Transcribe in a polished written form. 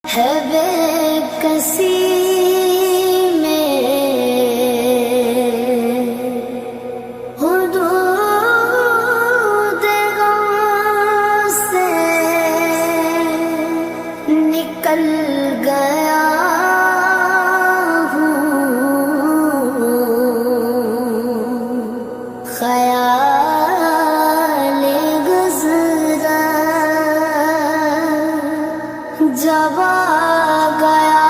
ہے بے کسی میں حدود غم سے نکل گیا ہوں، خیال گزرا جب آ گیا